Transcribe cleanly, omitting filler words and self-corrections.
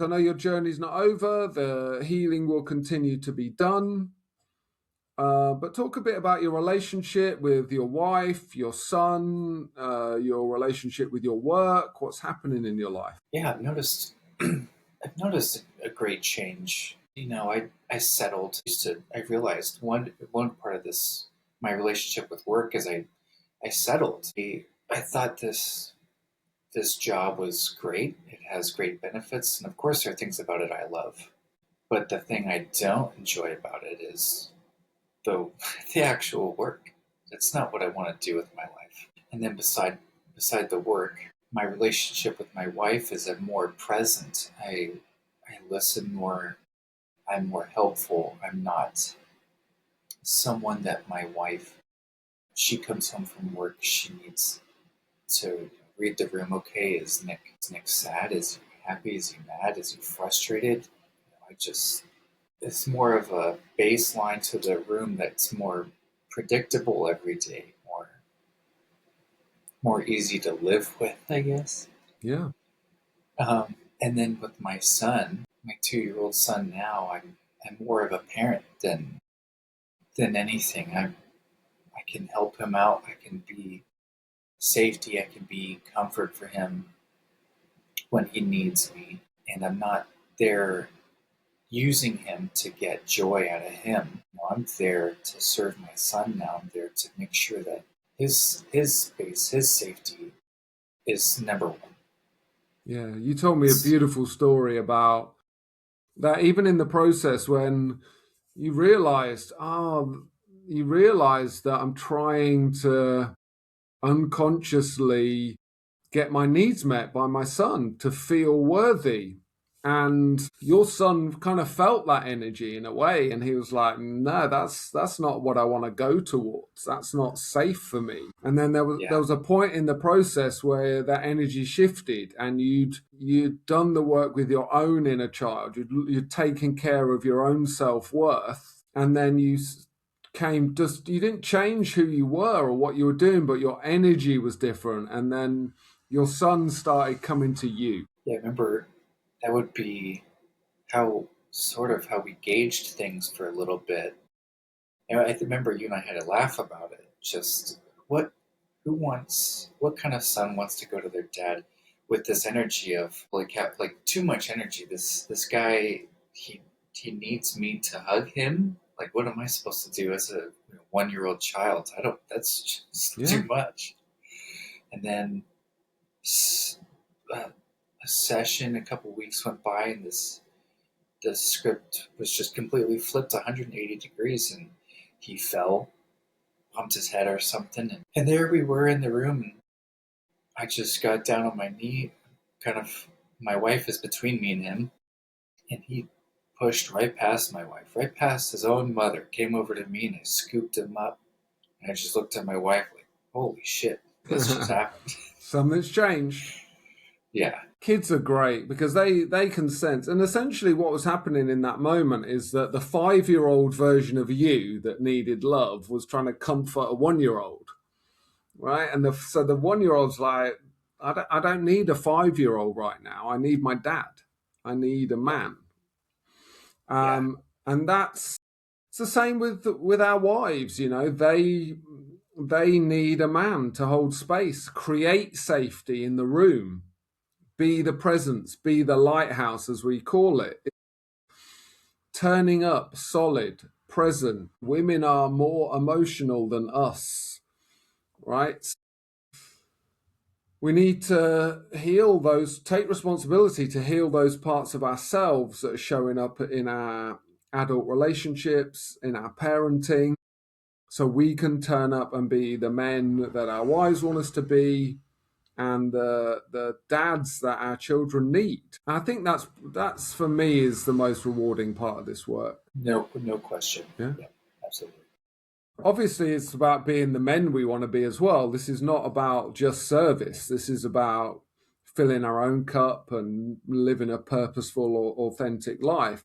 I know your journey's not over. The healing will continue to be done. But talk a bit about your relationship with your wife, your son, your relationship with your work. What's happening in your life? Yeah, I've noticed a great change. I settled. I realized one part of this my relationship with work is I settled. I thought this job was great. It has great benefits, and of course there are things about it I love. But the thing I don't enjoy about it is the the actual work. That's not what I want to do with my life. And then beside the work, my relationship with my wife is a more present. I listen more. I'm more helpful. I'm not someone that my wife. She comes home from work. She needs to read the room. Okay, is Nick sad? Is he happy? Is he mad? Is he frustrated? I just it's more of a baseline to the room that's more predictable every day, more easy to live with, I guess. Yeah. And then with my son, my 2-year-old son now, I'm more of a parent than anything. I can help him out. I can be safety. I can be comfort for him when he needs me, and I'm not there using him to get joy out of him. I'm there to serve my son now. I'm there to make sure that his space, his safety is number one. Yeah. You told me a beautiful story about that, even in the process when you realized, you realized that I'm trying to unconsciously get my needs met by my son to feel worthy. And your son kind of felt that energy in a way, and he was like, "No, that's not what I want to go towards. That's not safe for me." And then there Yeah, was a point in the process where that energy shifted, and you'd done the work with your own inner child. You'd taken care of your own self-worth, and then you didn't change who you were or what you were doing, but your energy was different, and then your son started coming to you. yeah. I remember that would be how we gauged things for a little bit. I remember you and I had a laugh about it. Just what what kind of son wants to go to their dad with this energy of like too much energy. This guy he he needs me to hug him. Like what am I supposed to do as a 1-year-old child? I don't. That's just Yeah. too much. And then uh, a session, a couple weeks went by, and the script was just completely flipped 180 degrees, and he fell, bumped his head or something, and there we were in the room. And I just got down on my knee, kind of. My wife is between me and him, and he pushed right past my wife, right past his own mother, came over to me, and I scooped him up. And I just looked at my wife like, "Holy shit, this just happened." Something's changed. Yeah, Kids are great because they can sense. And essentially, what was happening in that moment is that the 5-year-old version of you that needed love was trying to comfort a 1-year-old, right? And so the 1-year-old's like, I don't need a 5-year-old right now. I need my dad. I need a yeah, man. yeah, And that's it's the same with our wives. They need a man to hold space, create safety in the room, be the presence, be the lighthouse, as we call it. Turning up, solid, present. Women are more emotional than us, right? We need to take responsibility to heal those parts of ourselves that are showing up in our adult relationships, in our parenting, so we can turn up and be the men that our wives want us to be, and the dads that our children need. And I think that's for me is the most rewarding part of this work. no question. Yeah. Yeah, absolutely. Obviously, it's about being the men we want to be as well. This is not about just service. This is about filling our own cup and living a purposeful or authentic life.